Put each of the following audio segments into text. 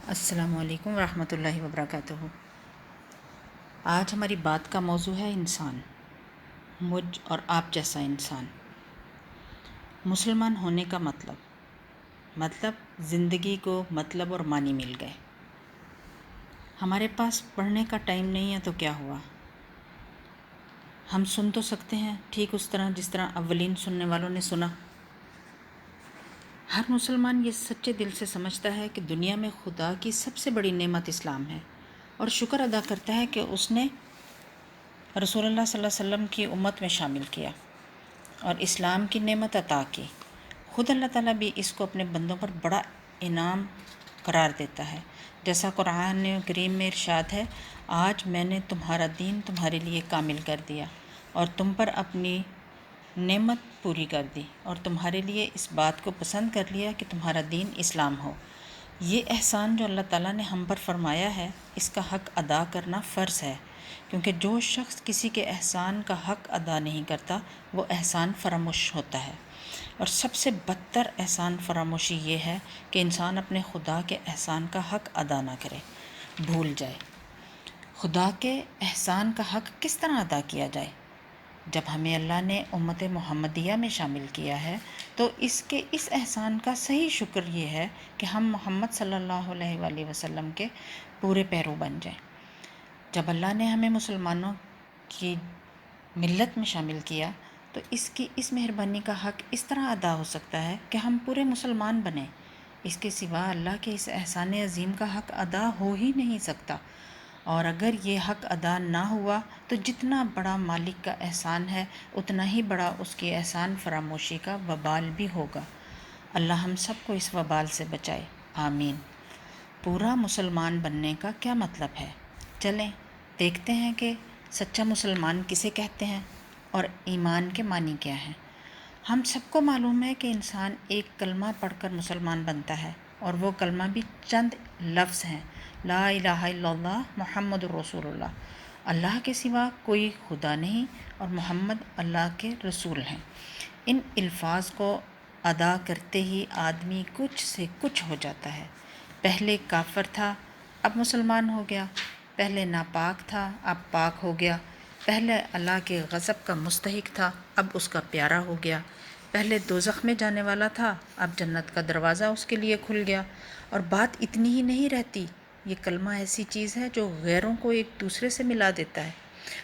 السلام علیکم ورحمۃ اللہ وبرکاتہ۔ آج ہماری بات کا موضوع ہے انسان، مجھ اور آپ جیسا انسان۔ مسلمان ہونے کا مطلب زندگی کو مطلب اور معنی مل گئے۔ ہمارے پاس پڑھنے کا ٹائم نہیں ہے تو کیا ہوا؟ ہم سن تو سکتے ہیں ٹھیک اس طرح جس طرح اولین سننے والوں نے سنا۔ ہر مسلمان یہ سچے دل سے سمجھتا ہے کہ دنیا میں خدا کی سب سے بڑی نعمت اسلام ہے، اور شکر ادا کرتا ہے کہ اس نے رسول اللہ صلی اللہ علیہ وسلم کی امت میں شامل کیا اور اسلام کی نعمت عطا کی۔ خود اللہ تعالیٰ بھی اس کو اپنے بندوں پر بڑا انعام قرار دیتا ہے، جیسا قرآن کریم میں ارشاد ہے، آج میں نے تمہارا دین تمہارے لیے کامل کر دیا اور تم پر اپنی نعمت پوری کر دی، اور تمہارے لیے اس بات کو پسند کر لیا کہ تمہارا دین اسلام ہو۔ یہ احسان جو اللہ تعالیٰ نے ہم پر فرمایا ہے، اس کا حق ادا کرنا فرض ہے، کیونکہ جو شخص کسی کے احسان کا حق ادا نہیں کرتا وہ احسان فراموش ہوتا ہے، اور سب سے بدتر احسان فراموشی یہ ہے کہ انسان اپنے خدا کے احسان کا حق ادا نہ کرے، بھول جائے۔ خدا کے احسان کا حق کس طرح ادا کیا جائے؟ جب ہمیں اللہ نے امت محمدیہ میں شامل کیا ہے تو اس احسان کا صحیح شکر یہ ہے کہ ہم محمد صلی اللہ علیہ وآلہ وسلم کے پورے پیرو بن جائیں۔ جب اللہ نے ہمیں مسلمانوں کی ملت میں شامل کیا تو اس مہربانی کا حق اس طرح ادا ہو سکتا ہے کہ ہم پورے مسلمان بنیں۔ اس کے سوا اللہ کے اس احسان عظیم کا حق ادا ہو ہی نہیں سکتا، اور اگر یہ حق ادا نہ ہوا تو جتنا بڑا مالک کا احسان ہے اتنا ہی بڑا اس کی احسان فراموشی کا وبال بھی ہوگا۔ اللہ ہم سب کو اس وبال سے بچائے، آمین۔ پورا مسلمان بننے کا کیا مطلب ہے؟ چلیں دیکھتے ہیں کہ سچا مسلمان کسے کہتے ہیں اور ایمان کے معنی کیا ہیں۔ ہم سب کو معلوم ہے کہ انسان ایک کلمہ پڑھ کر مسلمان بنتا ہے، اور وہ کلمہ بھی چند لفظ ہیں، لا الہ الا اللہ محمد الرسول اللہ، اللہ کے سوا کوئی خدا نہیں اور محمد اللہ کے رسول ہیں۔ ان الفاظ کو ادا کرتے ہی آدمی کچھ سے کچھ ہو جاتا ہے۔ پہلے کافر تھا اب مسلمان ہو گیا، پہلے ناپاک تھا اب پاک ہو گیا، پہلے اللہ کے غضب کا مستحق تھا اب اس کا پیارا ہو گیا، پہلے دوزخ میں جانے والا تھا اب جنت کا دروازہ اس کے لیے کھل گیا۔ اور بات اتنی ہی نہیں رہتی، یہ کلمہ ایسی چیز ہے جو غیروں کو ایک دوسرے سے ملا دیتا ہے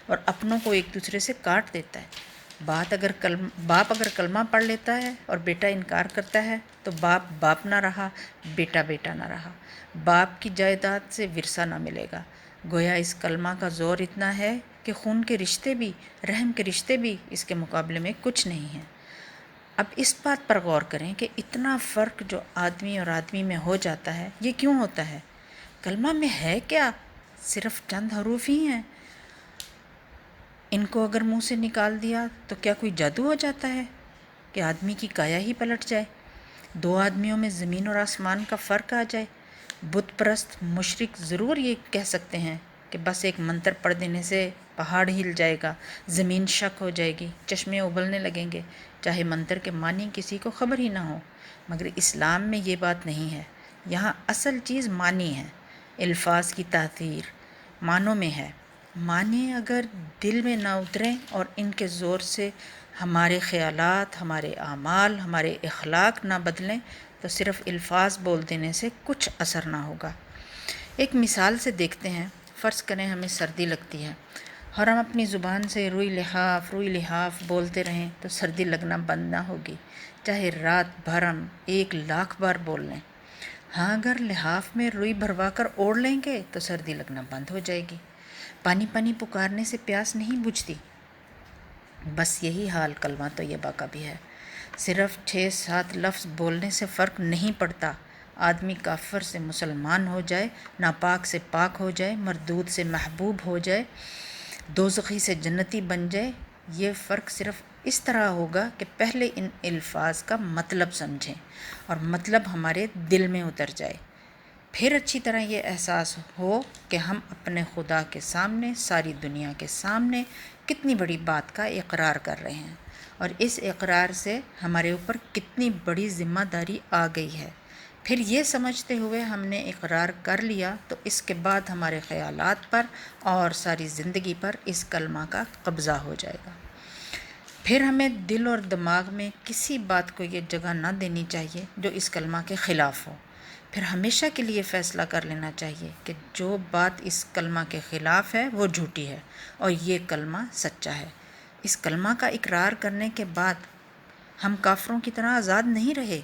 اور اپنوں کو ایک دوسرے سے کاٹ دیتا ہے۔ باپ اگر کلمہ پڑھ لیتا ہے اور بیٹا انکار کرتا ہے تو باپ باپ نہ رہا، بیٹا بیٹا نہ رہا، باپ کی جائیداد سے ورثہ نہ ملے گا۔ گویا اس کلمہ کا زور اتنا ہے کہ خون کے رشتے بھی، رحم کے رشتے بھی اس کے مقابلے میں کچھ نہیں ہیں۔ اب اس بات پر غور کریں کہ اتنا فرق جو آدمی اور آدمی میں ہو جاتا ہے یہ کیوں ہوتا ہے؟ کلمہ میں ہے کیا؟ صرف چند حروف ہی ہیں، ان کو اگر منہ سے نکال دیا تو کیا کوئی جادو ہو جاتا ہے کہ آدمی کی کایا ہی پلٹ جائے، دو آدمیوں میں زمین اور آسمان کا فرق آ جائے؟ بت پرست مشرک ضرور یہ کہہ سکتے ہیں کہ بس ایک منتر پڑھ دینے سے پہاڑ ہل جائے گا، زمین شک ہو جائے گی، چشمے ابلنے لگیں گے، چاہے منتر کے معنی کسی کو خبر ہی نہ ہو۔ مگر اسلام میں یہ بات نہیں ہے، یہاں اصل چیز معنی ہے، الفاظ کی تاثیر معنوں میں ہے۔ معنی اگر دل میں نہ اتریں اور ان کے زور سے ہمارے خیالات، ہمارے اعمال، ہمارے اخلاق نہ بدلیں تو صرف الفاظ بول دینے سے کچھ اثر نہ ہوگا۔ ایک مثال سے دیکھتے ہیں، فرض کریں ہمیں سردی لگتی ہے اور ہم اپنی زبان سے روئی لحاف بولتے رہیں تو سردی لگنا بند نہ ہوگی، چاہے رات بھر ہم 1,00,000 بار بول لیں۔ ہاں اگر لحاف میں روئی بھروا کر اوڑھ لیں گے تو سردی لگنا بند ہو جائے گی۔ پانی پانی پکارنے سے پیاس نہیں بجھتی، بس یہی حال کلمہ طیبہ کا بھی ہے۔ صرف 6-7 لفظ بولنے سے فرق نہیں پڑتا، آدمی کافر سے مسلمان ہو جائے، ناپاک سے پاک ہو جائے، مردود سے محبوب ہو جائے، دوزخی سے جنتی بن جائے، یہ فرق صرف اس طرح ہوگا کہ پہلے ان الفاظ کا مطلب سمجھیں اور مطلب ہمارے دل میں اتر جائے، پھر اچھی طرح یہ احساس ہو کہ ہم اپنے خدا کے سامنے، ساری دنیا کے سامنے کتنی بڑی بات کا اقرار کر رہے ہیں، اور اس اقرار سے ہمارے اوپر کتنی بڑی ذمہ داری آ گئی ہے پھر یہ سمجھتے ہوئے ہم نے اقرار کر لیا تو اس کے بعد ہمارے خیالات پر اور ساری زندگی پر اس کلمہ کا قبضہ ہو جائے گا۔ پھر ہمیں دل اور دماغ میں کسی بات کو یہ جگہ نہ دینی چاہیے جو اس کلمہ کے خلاف ہو۔ پھر ہمیشہ کے لیے فیصلہ کر لینا چاہیے کہ جو بات اس کلمہ کے خلاف ہے وہ جھوٹی ہے اور یہ کلمہ سچا ہے۔ اس کلمہ کا اقرار کرنے کے بعد ہم کافروں کی طرح آزاد نہیں رہے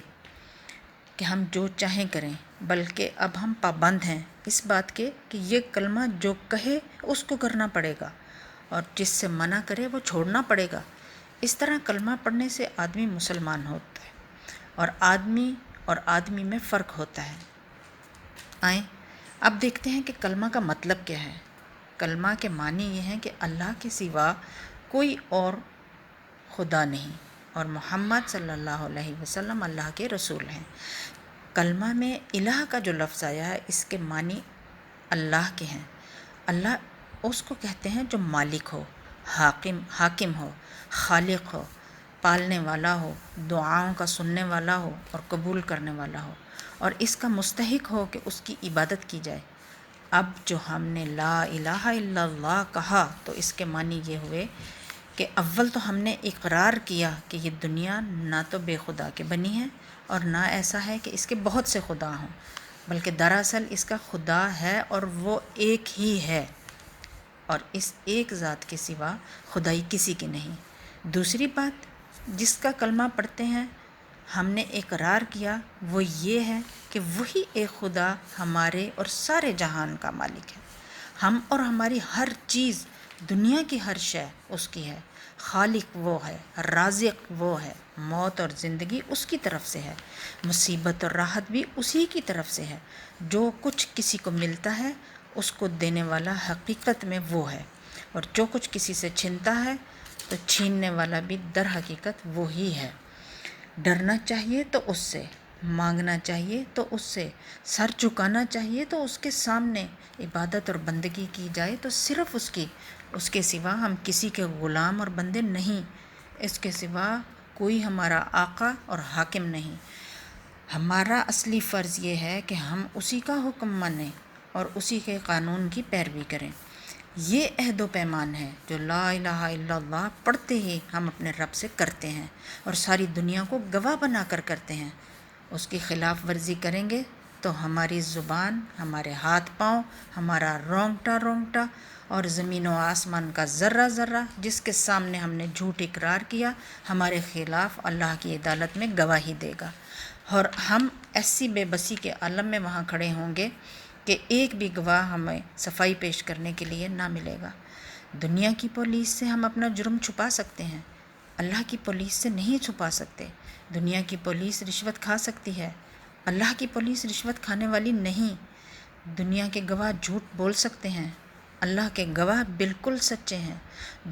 کہ ہم جو چاہیں کریں، بلکہ اب ہم پابند ہیں اس بات کے کہ یہ کلمہ جو کہے اس کو کرنا پڑے گا اور جس سے منع کرے وہ چھوڑنا پڑے گا۔ اس طرح کلمہ پڑھنے سے آدمی مسلمان ہوتا ہے اور آدمی میں فرق ہوتا ہے۔ آئیں اب دیکھتے ہیں کہ کلمہ کا مطلب کیا ہے۔ کلمہ کے معنی یہ ہیں کہ اللہ کے سوا کوئی اور خدا نہیں اور محمد صلی اللہ علیہ وسلم اللہ کے رسول ہیں۔ کلمہ میں الہ کا جو لفظ آیا ہے اس کے معنی اللہ کے ہیں۔ اللہ اس کو کہتے ہیں جو مالک ہو، حاکم ہو، خالق ہو، پالنے والا ہو، دعاؤں کا سننے والا ہو اور قبول کرنے والا ہو، اور اس کا مستحق ہو کہ اس کی عبادت کی جائے۔ اب جو ہم نے لا الہ الا اللہ کہا تو اس کے معنی یہ ہوئے کہ اول تو ہم نے اقرار کیا کہ یہ دنیا نہ تو بے خدا کے بنی ہے اور نہ ایسا ہے کہ اس کے بہت سے خدا ہوں، بلکہ دراصل اس کا خدا ہے اور وہ ایک ہی ہے اور اس ایک ذات کے سوا خدائی کسی کی نہیں۔ دوسری بات جس کا کلمہ پڑھتے ہیں ہم نے اقرار کیا وہ یہ ہے کہ وہی ایک خدا ہمارے اور سارے جہان کا مالک ہے۔ ہم اور ہماری ہر چیز، دنیا کی ہر شے اس کی ہے۔ خالق وہ ہے، رازق وہ ہے، موت اور زندگی اس کی طرف سے ہے، مصیبت اور راحت بھی اسی کی طرف سے ہے۔ جو کچھ کسی کو ملتا ہے اس کو دینے والا حقیقت میں وہ ہے، اور جو کچھ کسی سے چھنتا ہے تو چھیننے والا بھی در حقیقت وہی ہے۔ ڈرنا چاہیے تو اس سے، مانگنا چاہیے تو اس سے، سر جھکانا چاہیے تو اس کے سامنے، عبادت اور بندگی کی جائے تو صرف اس کی، اس کے سوا ہم کسی کے غلام اور بندے نہیں، اس کے سوا کوئی ہمارا آقا اور حاکم نہیں۔ ہمارا اصلی فرض یہ ہے کہ ہم اسی کا حکم مانیں اور اسی کے قانون کی پیروی کریں۔ یہ عہد و پیمان ہے جو لا الہ الا اللہ پڑھتے ہی ہم اپنے رب سے کرتے ہیں اور ساری دنیا کو گواہ بنا کر کرتے ہیں۔ اس کی خلاف ورزی کریں گے تو ہماری زبان، ہمارے ہاتھ پاؤں، ہمارا رونگٹا رونگٹا اور زمین و آسمان کا ذرہ ذرہ جس کے سامنے ہم نے جھوٹ اقرار کیا ہمارے خلاف اللہ کی عدالت میں گواہی دے گا، اور ہم ایسی بے بسی کے عالم میں وہاں کھڑے ہوں گے کہ ایک بھی گواہ ہمیں صفائی پیش کرنے کے لیے نہ ملے گا۔ دنیا کی پولیس سے ہم اپنا جرم چھپا سکتے ہیں، اللہ کی پولیس سے نہیں چھپا سکتے۔ دنیا کی پولیس رشوت کھا سکتی ہے، اللہ کی پولیس رشوت کھانے والی نہیں۔ دنیا کے گواہ جھوٹ بول سکتے ہیں، اللہ کے گواہ بالکل سچے ہیں۔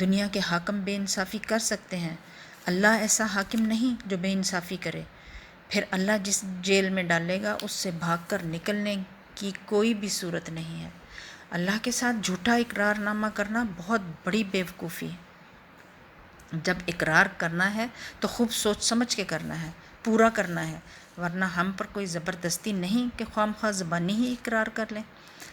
دنیا کے حاکم بے انصافی کر سکتے ہیں، اللہ ایسا حاکم نہیں جو بے انصافی کرے۔ پھر اللہ جس جیل میں ڈالے گا اس سے بھاگ کر نکلنے کی کوئی بھی صورت نہیں ہے۔ اللہ کے ساتھ جھوٹا اقرار نامہ کرنا بہت بڑی بیوقوفی ہے۔ جب اقرار کرنا ہے تو خوب سوچ سمجھ کے کرنا ہے، پورا کرنا ہے، ورنہ ہم پر کوئی زبردستی نہیں کہ خواہ مخواہ زبانی ہی اقرار کر لیں۔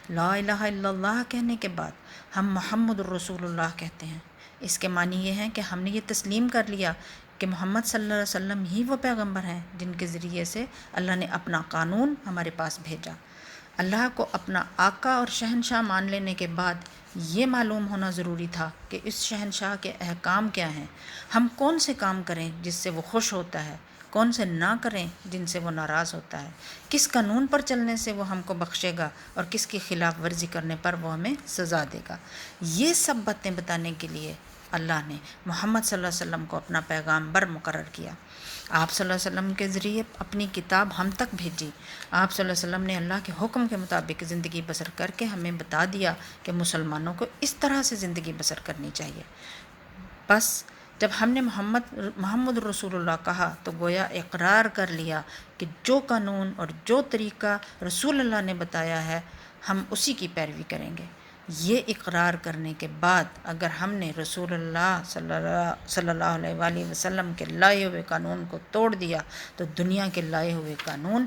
لا الہ الا اللہ کہنے کے بعد ہم محمد الرسول اللہ کہتے ہیں۔ اس کے معنی یہ ہے کہ ہم نے یہ تسلیم کر لیا کہ محمد صلی اللہ علیہ وسلم ہی وہ پیغمبر ہیں جن کے ذریعے سے اللہ نے اپنا قانون ہمارے پاس بھیجا۔ اللہ کو اپنا آقا اور شہنشاہ مان لینے کے بعد یہ معلوم ہونا ضروری تھا کہ اس شہنشاہ کے احکام کیا ہیں، ہم کون سے کام کریں جس سے وہ خوش ہوتا ہے، کون سے نہ کریں جن سے وہ ناراض ہوتا ہے، کس قانون پر چلنے سے وہ ہم کو بخشے گا اور کس کی خلاف ورزی کرنے پر وہ ہمیں سزا دے گا۔ یہ سب باتیں بتانے کے لیے اللہ نے محمد صلی اللہ علیہ وسلم کو اپنا پیغامبر مقرر کیا۔ آپ صلی اللہ علیہ وسلم کے ذریعے اپنی کتاب ہم تک بھیجی۔ آپ صلی اللہ علیہ وسلم نے اللہ کے حکم کے مطابق زندگی بسر کر کے ہمیں بتا دیا کہ مسلمانوں کو اس طرح سے زندگی بسر کرنی چاہیے۔ بس جب ہم نے محمد رسول اللہ کہا تو گویا اقرار کر لیا کہ جو قانون اور جو طریقہ رسول اللہ نے بتایا ہے ہم اسی کی پیروی کریں گے۔ یہ اقرار کرنے کے بعد اگر ہم نے رسول اللہ صلی اللہ علیہ وآلہ وسلم کے لائے ہوئے قانون کو توڑ دیا تو دنیا کے لائے ہوئے قانون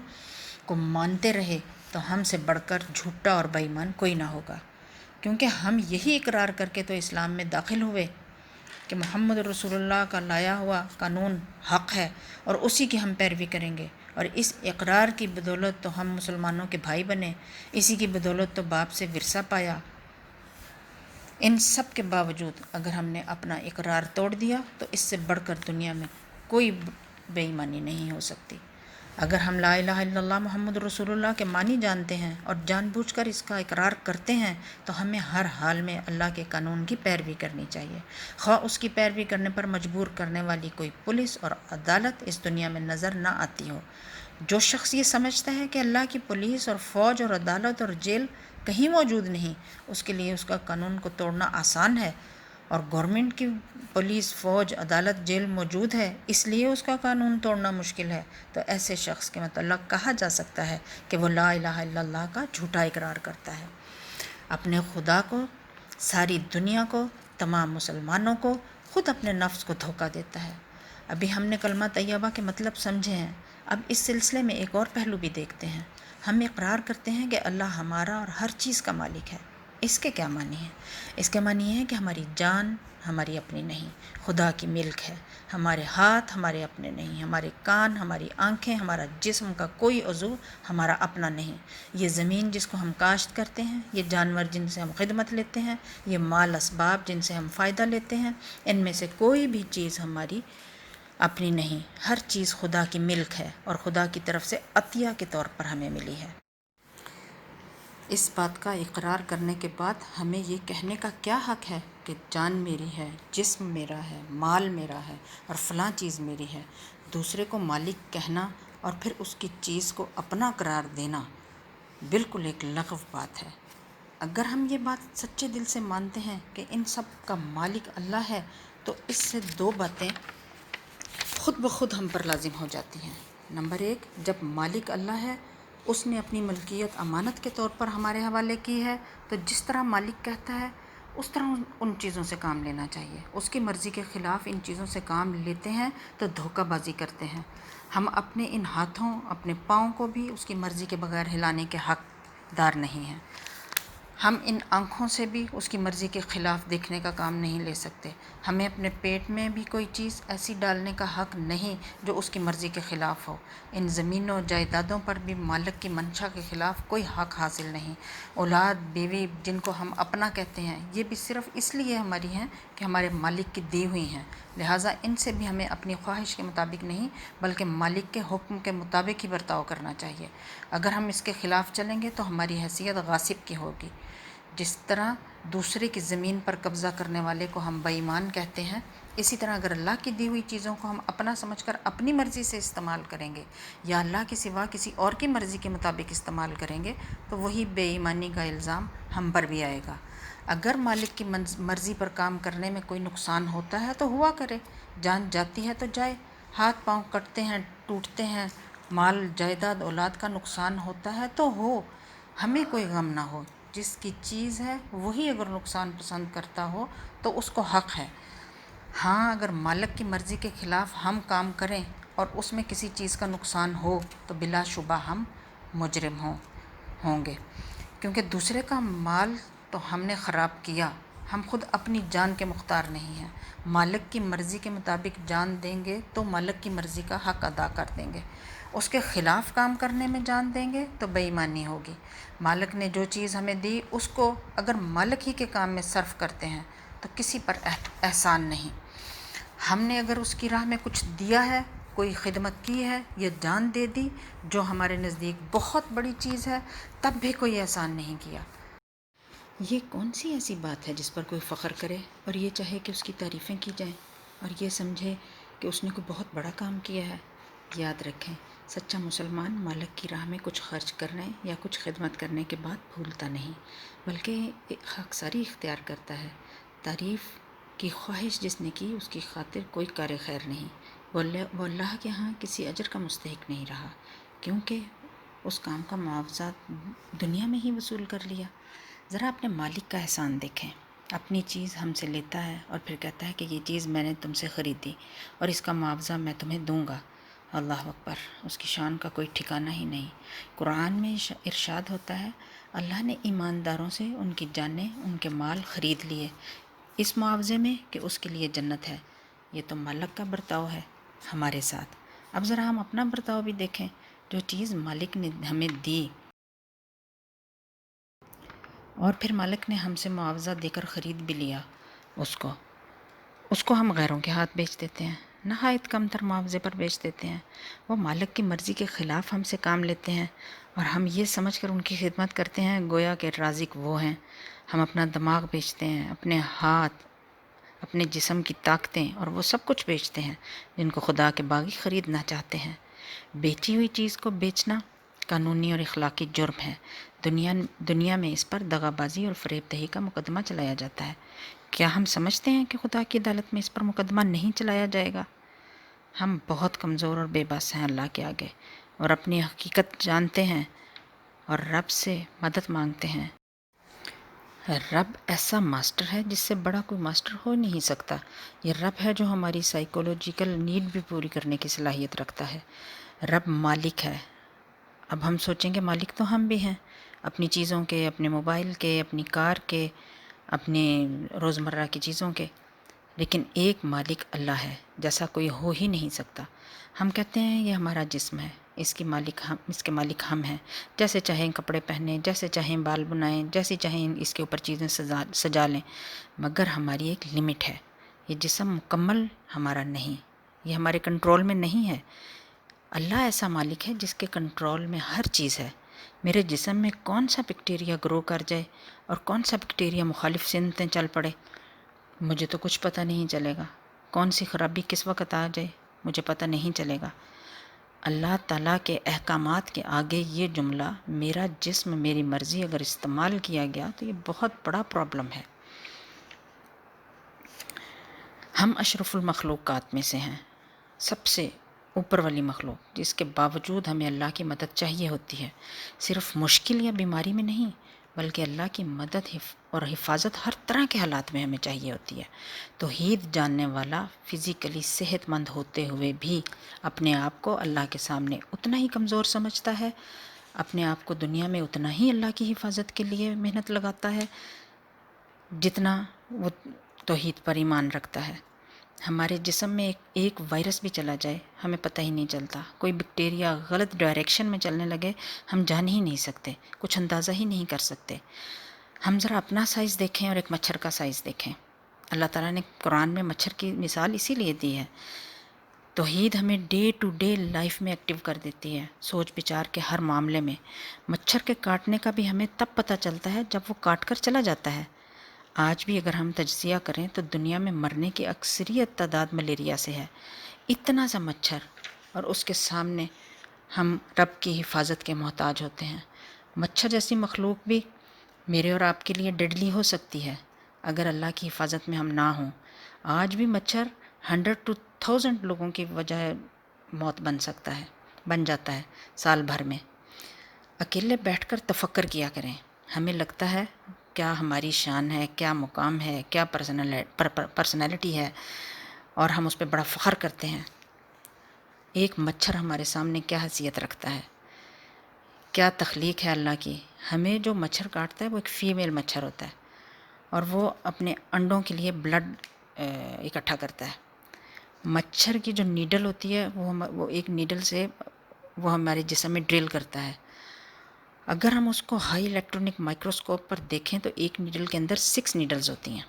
کو مانتے رہے تو ہم سے بڑھ کر جھوٹا اور بے ایمان کوئی نہ ہوگا، کیونکہ ہم یہی اقرار کر کے تو اسلام میں داخل ہوئے کہ محمد رسول اللہ کا لایا ہوا قانون حق ہے اور اسی کی ہم پیروی کریں گے، اور اس اقرار کی بدولت تو ہم مسلمانوں کے بھائی بنے، اسی کی بدولت تو باپ سے ورثہ پایا۔ ان سب کے باوجود اگر ہم نے اپنا اقرار توڑ دیا تو اس سے بڑھ کر دنیا میں کوئی بے ایمانی نہیں ہو سکتی۔ اگر ہم لا الہ الا اللہ محمد رسول اللہ کے معنی جانتے ہیں اور جان بوجھ کر اس کا اقرار کرتے ہیں تو ہمیں ہر حال میں اللہ کے قانون کی پیروی کرنی چاہیے، خواہ اس کی پیروی کرنے پر مجبور کرنے والی کوئی پولیس اور عدالت اس دنیا میں نظر نہ آتی ہو۔ جو شخص یہ سمجھتا ہے کہ اللہ کی پولیس اور فوج اور عدالت اور جیل کہیں موجود نہیں، اس کے لیے اس کا قانون کو توڑنا آسان ہے، اور گورنمنٹ کی پولیس فوج عدالت جیل موجود ہے اس لیے اس کا قانون توڑنا مشکل ہے، تو ایسے شخص کے متعلق کہا جا سکتا ہے کہ وہ لا الہ الا اللہ کا جھوٹا اقرار کرتا ہے، اپنے خدا کو، ساری دنیا کو، تمام مسلمانوں کو، خود اپنے نفس کو دھوکہ دیتا ہے۔ ابھی ہم نے کلمہ طیبہ کے مطلب سمجھے ہیں، اب اس سلسلے میں ایک اور پہلو بھی دیکھتے ہیں۔ ہم اقرار کرتے ہیں کہ اللہ ہمارا اور ہر چیز کا مالک ہے۔ اس کے کیا معنی ہے؟ اس کے معنی ہے کہ ہماری جان ہماری اپنی نہیں، خدا کی ملک ہے، ہمارے ہاتھ ہمارے اپنے نہیں، ہمارے کان، ہماری آنکھیں، ہمارا جسم کا کوئی عضو ہمارا اپنا نہیں، یہ زمین جس کو ہم کاشت کرتے ہیں، یہ جانور جن سے ہم خدمت لیتے ہیں، یہ مال اسباب جن سے ہم فائدہ لیتے ہیں، ان میں سے کوئی بھی چیز ہماری اپنی نہیں، ہر چیز خدا کی ملک ہے اور خدا کی طرف سے عطیہ کے طور پر ہمیں ملی ہے۔ اس بات کا اقرار کرنے کے بعد ہمیں یہ کہنے کا کیا حق ہے کہ جان میری ہے، جسم میرا ہے، مال میرا ہے اور فلاں چیز میری ہے؟ دوسرے کو مالک کہنا اور پھر اس کی چیز کو اپنا قرار دینا بالکل ایک لغو بات ہے۔ اگر ہم یہ بات سچے دل سے مانتے ہیں کہ ان سب کا مالک اللہ ہے تو اس سے دو باتیں خود بخود ہم پر لازم ہو جاتی ہیں۔ نمبر ایک، جب مالک اللہ ہے، اس نے اپنی ملکیت امانت کے طور پر ہمارے حوالے کی ہے، تو جس طرح مالک کہتا ہے اس طرح ان چیزوں سے کام لینا چاہیے۔ اس کی مرضی کے خلاف ان چیزوں سے کام لیتے ہیں تو دھوکہ بازی کرتے ہیں۔ ہم اپنے ان ہاتھوں، اپنے پاؤں کو بھی اس کی مرضی کے بغیر ہلانے کے حقدار نہیں ہیں۔ ہم ان آنکھوں سے بھی اس کی مرضی کے خلاف دیکھنے کا کام نہیں لے سکتے۔ ہمیں اپنے پیٹ میں بھی کوئی چیز ایسی ڈالنے کا حق نہیں جو اس کی مرضی کے خلاف ہو۔ ان زمینوں جائیدادوں پر بھی مالک کی منشا کے خلاف کوئی حق حاصل نہیں۔ اولاد، بیوی جن کو ہم اپنا کہتے ہیں، یہ بھی صرف اس لیے ہماری ہیں کہ ہمارے مالک کی دی ہوئی ہیں، لہٰذا ان سے بھی ہمیں اپنی خواہش کے مطابق نہیں بلکہ مالک کے حکم کے مطابق ہی برتاؤ کرنا چاہیے۔ اگر ہم اس کے خلاف چلیں گے تو ہماری حیثیت غاصب کی ہوگی۔ جس طرح دوسرے کی زمین پر قبضہ کرنے والے کو ہم بے ایمان کہتے ہیں، اسی طرح اگر اللہ کی دی ہوئی چیزوں کو ہم اپنا سمجھ کر اپنی مرضی سے استعمال کریں گے یا اللہ کے سوا کسی اور کی مرضی کے مطابق استعمال کریں گے تو وہی بے ایمانی کا الزام ہم پر بھی آئے گا۔ اگر مالک کی مرضی پر کام کرنے میں کوئی نقصان ہوتا ہے تو ہوا کرے، جان جاتی ہے تو جائے، ہاتھ پاؤں کٹتے ہیں، ٹوٹتے ہیں، مال جائیداد اولاد کا نقصان ہوتا ہے تو ہو، ہمیں کوئی غم نہ ہو۔ جس کی چیز ہے وہی اگر نقصان پسند کرتا ہو تو اس کو حق ہے۔ ہاں، اگر مالک کی مرضی کے خلاف ہم کام کریں اور اس میں کسی چیز کا نقصان ہو تو بلا شبہ ہم مجرم ہوں گے، کیونکہ دوسرے کا مال تو ہم نے خراب کیا، ہم خود اپنی جان کے مختار نہیں ہیں۔ مالک کی مرضی کے مطابق جان دیں گے تو مالک کی مرضی کا حق ادا کر دیں گے، اس کے خلاف کام کرنے میں جان دیں گے تو بے ایمانی ہوگی۔ مالک نے جو چیز ہمیں دی اس کو اگر مالک ہی کے کام میں صرف کرتے ہیں تو کسی پر احسان نہیں۔ ہم نے اگر اس کی راہ میں کچھ دیا ہے، کوئی خدمت کی ہے یا جان دے دی جو ہمارے نزدیک بہت بڑی چیز ہے، تب بھی کوئی احسان نہیں کیا۔ یہ کون سی ایسی بات ہے جس پر کوئی فخر کرے اور یہ چاہے کہ اس کی تعریفیں کی جائیں اور یہ سمجھے کہ اس نے کوئی بہت بڑا کام کیا ہے؟ یاد رکھیں، سچا مسلمان مالک کی راہ میں کچھ خرچ کرنے یا کچھ خدمت کرنے کے بعد بھولتا نہیں، بلکہ خاکساری اختیار کرتا ہے۔ تعریف کی خواہش جس نے کی اس کی خاطر کوئی کار خیر نہیں، وہ اللہ کے ہاں کسی اجر کا مستحق نہیں رہا، کیونکہ اس کام کا معاوضہ دنیا میں ہی وصول کر لیا۔ ذرا اپنے مالک کا احسان دیکھیں، اپنی چیز ہم سے لیتا ہے اور پھر کہتا ہے کہ یہ چیز میں نے تم سے خریدی اور اس کا معاوضہ میں تمہیں دوں گا، اللہ اکبر، اس کی شان کا کوئی ٹھکانہ ہی نہیں۔ قرآن میں ارشاد ہوتا ہے، اللہ نے ایمانداروں سے ان کی جانیں، ان کے مال خرید لیے اس معاوضے میں کہ اس کے لیے جنت ہے۔ یہ تو مالک کا برتاؤ ہے ہمارے ساتھ۔ اب ذرا ہم اپنا برتاؤ بھی دیکھیں۔ جو چیز مالک نے ہمیں دی اور پھر مالک نے ہم سے معاوضہ دے کر خرید بھی لیا، اس کو ہم غیروں کے ہاتھ بیچ دیتے ہیں، نہایت کم تر معاوضے پر بیچ دیتے ہیں۔ وہ مالک کی مرضی کے خلاف ہم سے کام لیتے ہیں اور ہم یہ سمجھ کر ان کی خدمت کرتے ہیں گویا کہ رازق وہ ہیں۔ ہم اپنا دماغ بیچتے ہیں، اپنے ہاتھ، اپنے جسم کی طاقتیں اور وہ سب کچھ بیچتے ہیں جن کو خدا کے باغی خریدنا چاہتے ہیں۔ بیچی ہوئی چیز کو بیچنا قانونی اور اخلاقی جرم ہے۔ دنیا میں اس پر دغا بازی اور فریب دہی کا مقدمہ چلایا جاتا ہے۔ کیا ہم سمجھتے ہیں کہ خدا کی عدالت میں اس پر مقدمہ نہیں چلایا جائے گا؟ ہم بہت کمزور اور بے بس ہیں اللہ کے آگے، اور اپنی حقیقت جانتے ہیں اور رب سے مدد مانگتے ہیں۔ رب ایسا ماسٹر ہے جس سے بڑا کوئی ماسٹر ہو نہیں سکتا۔ یہ رب ہے جو ہماری سائیکولوجیکل نیڈ بھی پوری کرنے کی صلاحیت رکھتا ہے۔ رب مالک ہے۔ اب ہم سوچیں کہ مالک تو ہم بھی ہیں، اپنی چیزوں کے، اپنے موبائل کے، اپنی کار کے، اپنے روزمرہ کی چیزوں کے، لیکن ایک مالک اللہ ہے جیسا کوئی ہو ہی نہیں سکتا۔ ہم کہتے ہیں یہ ہمارا جسم ہے، اس کے مالک ہم ہیں، جیسے چاہیں کپڑے پہنیں، جیسے چاہیں بال بنائیں، جیسے چاہیں اس کے اوپر چیزیں سجا لیں، مگر ہماری ایک لمٹ ہے۔ یہ جسم مکمل ہمارا نہیں، یہ ہمارے کنٹرول میں نہیں ہے۔ اللہ ایسا مالک ہے جس کے کنٹرول میں ہر چیز ہے۔ میرے جسم میں کون سا بیکٹیریا گرو کر جائے اور کون سا بیکٹیریا مخالف سمتیں چل پڑے، مجھے تو کچھ پتہ نہیں چلے گا۔ کون سی خرابی کس وقت آ جائے، مجھے پتہ نہیں چلے گا۔ اللہ تعالیٰ کے احکامات کے آگے یہ جملہ میرا جسم میری مرضی اگر استعمال کیا گیا تو یہ بہت بڑا پرابلم ہے۔ ہم اشرف المخلوقات میں سے ہیں، سب سے اوپر والی مخلوق، جس کے باوجود ہمیں اللہ کی مدد چاہیے ہوتی ہے، صرف مشکل یا بیماری میں نہیں بلکہ اللہ کی مدد اور حفاظت ہر طرح کے حالات میں ہمیں چاہیے ہوتی ہے۔ توحید جاننے والا فزیکلی صحت مند ہوتے ہوئے بھی اپنے آپ کو اللہ کے سامنے اتنا ہی کمزور سمجھتا ہے، اپنے آپ کو دنیا میں اتنا ہی اللہ کی حفاظت کے لیے محنت لگاتا ہے جتنا وہ توحید پر ایمان رکھتا ہے۔ ہمارے جسم میں ایک وائرس بھی چلا جائے ہمیں پتہ ہی نہیں چلتا، کوئی بیکٹیریا غلط ڈائریکشن میں چلنے لگے ہم جان ہی نہیں سکتے، کچھ اندازہ ہی نہیں کر سکتے۔ ہم ذرا اپنا سائز دیکھیں اور ایک مچھر کا سائز دیکھیں۔ اللہ تعالیٰ نے قرآن میں مچھر کی مثال اسی لیے دی ہے۔ توحید ہمیں ڈے ٹو ڈے لائف میں ایکٹیو کر دیتی ہے، سوچ بچار کے ہر معاملے میں۔ مچھر کے کاٹنے کا بھی ہمیں تب پتہ چلتا ہے جب وہ کاٹ کر چلا جاتا ہے۔ آج بھی اگر ہم تجزیہ کریں تو دنیا میں مرنے کی اکثریت تعداد ملیریا سے ہے۔ اتنا سا مچھر اور اس کے سامنے ہم رب کی حفاظت کے محتاج ہوتے ہیں۔ مچھر جیسی مخلوق بھی میرے اور آپ کے لیے ڈیڈلی ہو سکتی ہے اگر اللہ کی حفاظت میں ہم نہ ہوں۔ آج بھی مچھر 100 to 1000 لوگوں کی وجہ موت بن جاتا ہے سال بھر میں۔ اکیلے بیٹھ کر تفکر کیا کریں، ہمیں لگتا ہے کیا ہماری شان ہے، کیا مقام ہے، کیا پرسنالٹی ہے، اور ہم اس پہ بڑا فخر کرتے ہیں۔ ایک مچھر ہمارے سامنے کیا حیثیت رکھتا ہے، کیا تخلیق ہے اللہ کی۔ ہمیں جو مچھر کاٹتا ہے وہ ایک فیمیل مچھر ہوتا ہے اور وہ اپنے انڈوں کے لیے بلڈ اکٹھا کرتا ہے۔ مچھر کی جو نیڈل ہوتی ہے وہ ایک نیڈل سے وہ ہمارے جسم میں ڈرل کرتا ہے۔ اگر ہم اس کو ہائی الیکٹرانک مائکروسکوپ پر دیکھیں تو ایک نیڈل کے اندر 6 نیڈلز ہوتی ہیں،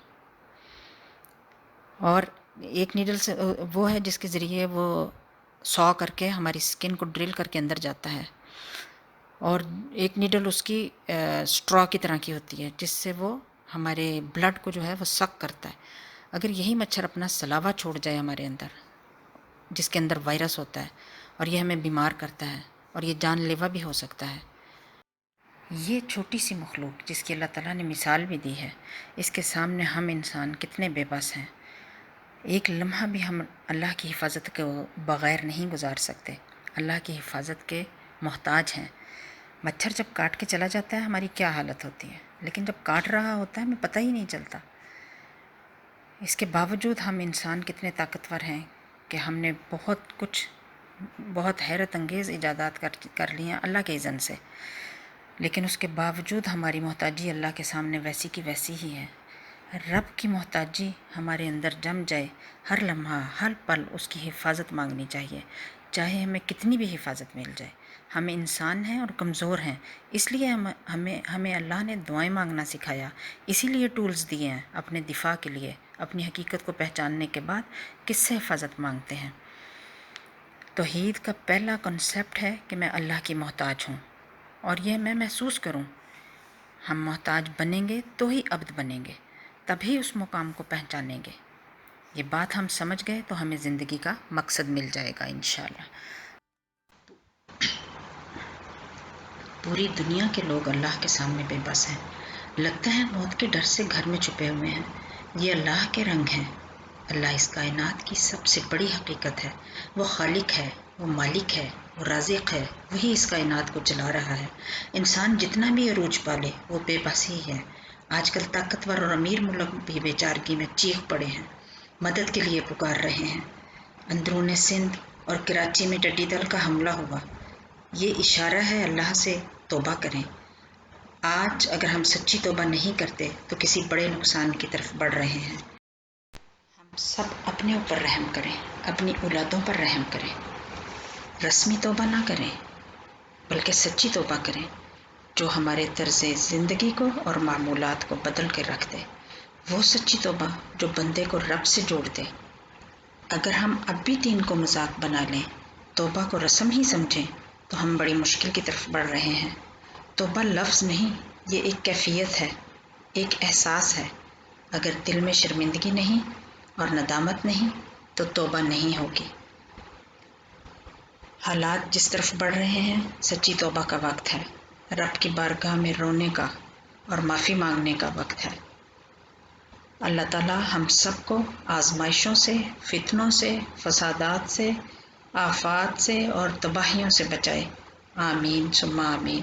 اور ایک نیڈل سے وہ ہے جس کے ذریعے وہ سو کر کے ہماری سکن کو ڈرل کر کے اندر جاتا ہے، اور ایک نیڈل اس کی اسٹرا کی طرح کی ہوتی ہے جس سے وہ ہمارے بلڈ کو جو ہے وہ سک کرتا ہے۔ اگر یہی مچھر اپنا سلاوا چھوڑ جائے ہمارے اندر جس کے اندر وائرس ہوتا ہے اور یہ ہمیں بیمار کرتا ہے اور یہ جان لیوا بھی ہو سکتا ہے۔ یہ چھوٹی سی مخلوق جس کی اللہ تعالیٰ نے مثال بھی دی ہے، اس کے سامنے ہم انسان کتنے بے بس ہیں۔ ایک لمحہ بھی ہم اللہ کی حفاظت کو بغیر نہیں گزار سکتے، اللہ کی حفاظت کے محتاج ہیں۔ مچھر جب کاٹ کے چلا جاتا ہے ہماری کیا حالت ہوتی ہے، لیکن جب کاٹ رہا ہوتا ہے ہمیں پتہ ہی نہیں چلتا۔ اس کے باوجود ہم انسان کتنے طاقتور ہیں کہ ہم نے بہت کچھ بہت حیرت انگیز ایجادات کر لی ہیں اللہ کے اذن سے، لیکن اس کے باوجود ہماری محتاجی اللہ کے سامنے ویسی کی ویسی ہی ہے۔ رب کی محتاجی ہمارے اندر جم جائے، ہر لمحہ ہر پل اس کی حفاظت مانگنی چاہیے، چاہے ہمیں کتنی بھی حفاظت مل جائے۔ ہم انسان ہیں اور کمزور ہیں، اس لیے ہمیں اللہ نے دعائیں مانگنا سکھایا، اسی لیے ٹولز دیے ہیں اپنے دفاع کے لیے۔ اپنی حقیقت کو پہچاننے کے بعد کس سے حفاظت مانگتے ہیں؟ توحید کا پہلا کنسیپٹ ہے کہ میں اللہ کی محتاج ہوں، اور یہ میں محسوس کروں۔ ہم محتاج بنیں گے تو ہی عبد بنیں گے، تبھی اس مقام کو پہچانیں گے۔ یہ بات ہم سمجھ گئے تو ہمیں زندگی کا مقصد مل جائے گا انشاءاللہ۔ پوری دنیا کے لوگ اللہ کے سامنے بے بس ہیں، لگتا ہے موت کے ڈر سے گھر میں چھپے ہوئے ہیں۔ یہ اللہ کے رنگ ہیں۔ اللہ اس کائنات کی سب سے بڑی حقیقت ہے۔ وہ خالق ہے، وہ مالک ہے، وہ رازق ہے، وہی اس کائنات کو چلا رہا ہے۔ انسان جتنا بھی عروج پالے وہ بے بس ہی ہے۔ آج کل طاقتور اور امیر ملک بھی بیچارگی میں چیخ پڑے ہیں، مدد کے لیے پکار رہے ہیں۔ اندرون سندھ اور کراچی میں ٹڈی دل کا حملہ ہوا، یہ اشارہ ہے اللہ سے توبہ کریں۔ آج اگر ہم سچی توبہ نہیں کرتے تو کسی بڑے نقصان کی طرف بڑھ رہے ہیں۔ ہم سب اپنے اوپر رحم کریں، اپنی اولادوں پر رحم کریں۔ رسمی توبہ نہ کریں بلکہ سچی توبہ کریں، جو ہمارے طرز زندگی کو اور معمولات کو بدل کے رکھ دے۔ وہ سچی توبہ جو بندے کو رب سے جوڑ دے۔ اگر ہم اب بھی دین کو مذاق بنا لیں، توبہ کو رسم ہی سمجھیں، تو ہم بڑی مشکل کی طرف بڑھ رہے ہیں۔ توبہ لفظ نہیں، یہ ایک کیفیت ہے، ایک احساس ہے۔ اگر دل میں شرمندگی نہیں اور ندامت نہیں تو توبہ نہیں ہوگی۔ حالات جس طرف بڑھ رہے ہیں، سچی توبہ کا وقت ہے۔ رب کی بارگاہ میں رونے کا اور معافی مانگنے کا وقت ہے۔ اللہ تعالی ہم سب کو آزمائشوں سے، فتنوں سے، فسادات سے، آفات سے اور تباہیوں سے بچائے۔ آمین ثم آمین۔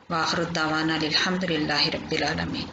وآخر دعوانا الحمد للہ رب العالمین۔